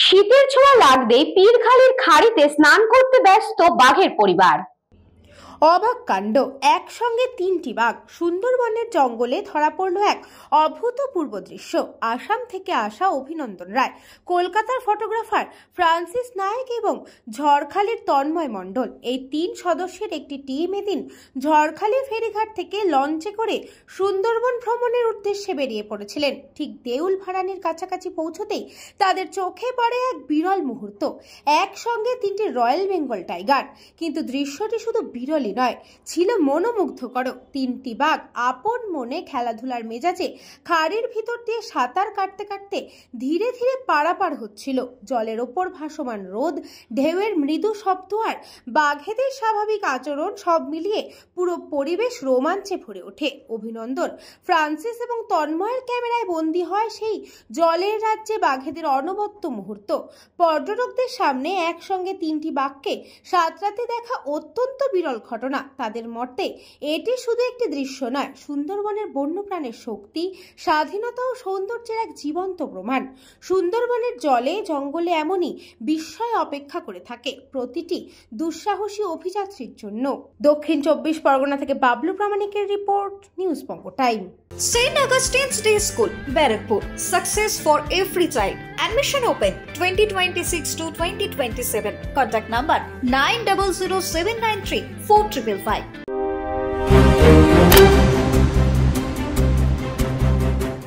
শীতের ছোঁয়া লাগতেই পীরখালির খাড়িতে স্নান করতে ব্যস্ত বাঘের পরিবার। অবাক কাণ্ড, একসঙ্গে তিনটি বাঘ সুন্দরবনের জঙ্গলে ধরা পড়ল এক অভূতপূর্ব দৃশ্য। আসাম থেকে আসা অভিনন্দন রায়, কলকাতার ফটোগ্রাফার ফ্রান্সিস নায়েক এবং ঝড়খালির তন্ময় মণ্ডল, এই তিন সদস্যের একটি টিম এদিন ঝড়খালি ফেরিঘাট থেকে লঞ্চে করে সুন্দরবন ভ্রমণের উদ্দেশ্যে বেরিয়ে পড়েছিলেন। ঠিক দেউল ভাড়ানির কাছাকাছি পৌঁছতেই তাদের চোখে পড়ে এক বিরল মুহূর্ত, একসঙ্গে তিনটি রয়্যাল বেঙ্গল টাইগার। কিন্তু দৃশ্যটি শুধু বিরলই নয়, ছিল মনোমুগ্ধকর। তিনটি বাঘ আপন মনে খেলাধুলার মেজাজে খাড়ির ভিতর দিয়ে সাঁতার কাটতে কাটতে ধীরে ধীরে পারাপার হচ্ছিল। জলের ওপর ভাসমান রোদ, ঢেউয়ের মৃদু শব্দ আর বাঘেদের স্বাভাবিক আচরণ সব মিলিয়ে পুরো পরিবেশ রোমাঞ্চে ভরে ওঠে। অভিনন্দন, ফ্রান্সিস এবং তন্ময়ের ক্যামেরায় বন্দী হয় সেই জলের রাজ্যে বাঘেদের অনবদ্য মুহূর্ত। পর্যটকদের সামনে একসঙ্গে তিনটি বাঘকে সাঁতরাতে দেখা অত্যন্ত বিরল ঘটনা। তাদের মতে এটি শুধু একটি দৃশ্য নয়, সুন্দরবনের বন্যপ্রাণের শক্তি, স্বাধীনতা ও সৌন্দর্যের এক জীবন্ত প্রমাণ। সুন্দরবনের জলে জঙ্গলে এমনই বিস্ময় অপেক্ষা করে থাকে প্রতিটি দুঃসাহসী অভিযাত্রীর জন্য। দক্ষিণ 24 পরগনা থেকে Bablu প্রামাণিকের report, news Banga time. St. Augustine's Day School, Barakpur. Success for every child. Admission open 2026 to 2027. Contact number 900793 4555.